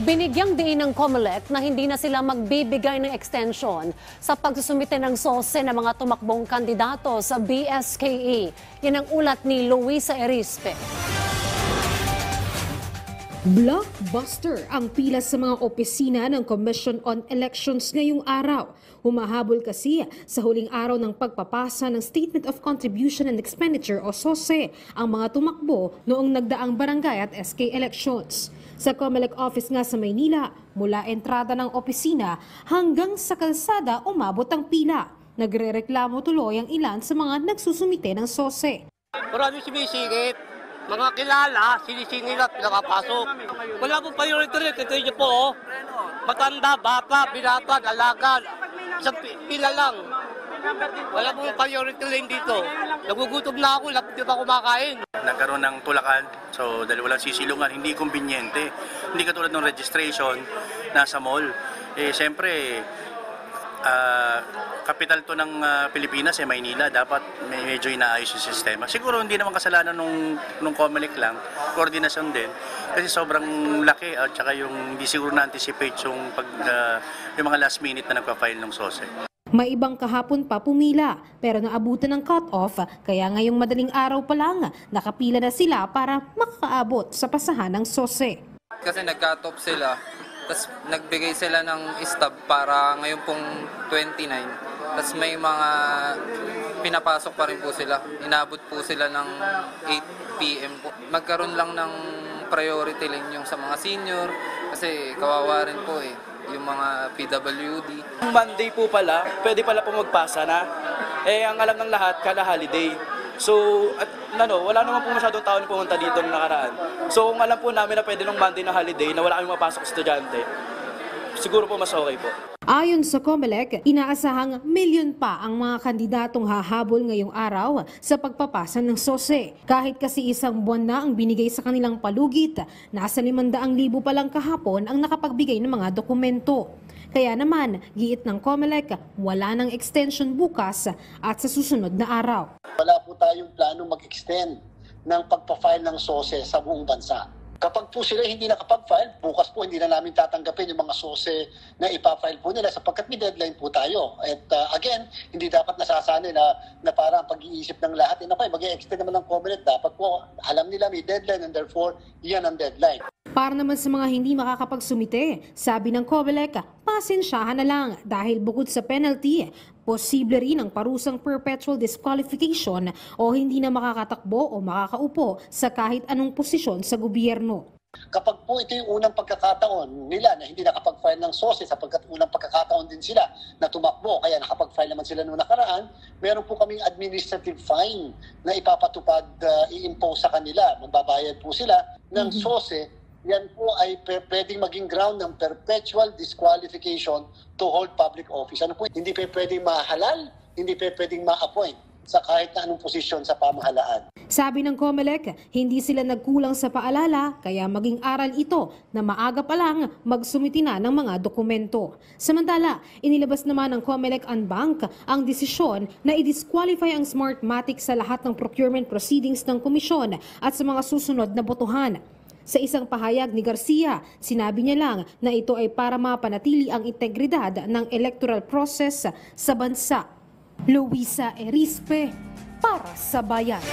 Binigyang diin ng COMELEC na hindi na sila magbibigay ng extension sa pagsusumite ng SOSE ng mga tumakbong kandidato sa BSKE. Yan ang ulat ni Luisa Erispe. Blockbuster ang pila sa mga opisina ng Commission on Elections ngayong araw. Humahabol kasi sa huling araw ng pagpapasa ng Statement of Contribution and Expenditure o SOSE ang mga tumakbo noong nagdaang barangay at SK elections. Sa COMELEC office nga sa Maynila, mula entrada ng opisina hanggang sa kalsada umabot ang pila. Nagrereklamo tuloy ang ilan sa mga nagsusumite ng SOSE. Marami sumisigit. Mga kilala, sinisingil at nakapasok. Wala pong priority rin. Ito yun po, oh. Matanda, bata, binata, alaga. Sa pila lang. Wala pong priority rin dito. Nagugutom na ako, lapit na ako kumakain. Nagkaroon ng tulakan, so dahil walang sisilungan, hindi kumbinyente. Hindi katulad ng registration nasa mall. Siyempre, kapital to ng Pilipinas, Maynila, dapat medyo inaayos yung sistema. Siguro hindi naman kasalanan nung COMELEC lang, koordinasyon din. Kasi sobrang laki at saka yung hindi siguro na-anticipate yung mga last minute na nagpa-file ng SOSE. May ibang kahapon pa pumila pero naabutan ng cut-off kaya ngayong madaling araw pa lang nakapila na sila para makakaabot sa pasahan ng SOSE. Kasi nag-cut-off sila, tapos nagbigay sila ng stub para ngayon pong 29. Tapos may mga pinapasok pa rin po sila. Inabot po sila ng 8 PM po. Magkaroon lang ng priority rin yung sa mga senior kasi kawawa rin po yung mga PWD. Monday po pala, pwede pala po magpasa na. Ang alam ng lahat, kada holiday. So, wala naman po masyadong tao na pumunta dito ng nakaraan. So, kung alam po namin na pwede nung Monday na holiday na wala kaming mapasok estudyante, siguro po mas okay po. Ayon sa COMELEC, inaasahang milyon pa ang mga kandidatong hahabol ngayong araw sa pagpapasa ng SOSE. Kahit kasi isang buwan na ang binigay sa kanilang palugit, nasa 500,000 pa lang kahapon ang nakapagbigay ng mga dokumento. Kaya naman, giit ng COMELEC, wala ng extension bukas at sa susunod na araw. Wala po tayong planong mag-extend ng pagpa-file ng SOSE sa buong bansa. Kapag po sila hindi nakapag-file, bukas po hindi na namin tatanggapin yung mga SOSE na ipa-file po nila sapagkat may deadline po tayo. At again, hindi dapat nasasanay na parang pag-iisip ng lahat. Mag-extend naman ng COMELEC, dapat po alam nila may deadline and therefore yan ang deadline. Para naman sa mga hindi makakapagsumite, sabi ng COMELEC, pasensyahan na lang dahil bukod sa penalty, posible rin ang parusang perpetual disqualification o hindi na makakatakbo o makakaupo sa kahit anong posisyon sa gobyerno. Kapag po ito yung unang pagkakataon nila na hindi nakapag-file ng SOSE sapagkat unang pagkakataon din sila na tumakbo, kaya nakapag-file naman sila noong nakaraan, meron po kaming administrative fine na ipapatupad, i-impose sa kanila. Magbabayad po sila ng SOSE. Yan po ay pwedeng maging ground ng perpetual disqualification to hold public office. Hindi pwedeng mahalal, hindi pwedeng ma-appoint sa kahit na anong posisyon sa pamahalaan. Sabi ng COMELEC, hindi sila nagkulang sa paalala kaya maging aral ito na maaga pa lang magsumiti na ng mga dokumento. Samantala, inilabas naman ng COMELEC Unbank ang desisyon na i-disqualify ang Smartmatic sa lahat ng procurement proceedings ng komisyon at sa mga susunod na botohan. Sa isang pahayag ni Garcia, sinabi niya lang na ito ay para mapanatili ang integridad ng electoral process sa bansa. Luisa Erispe, para sa Bayan.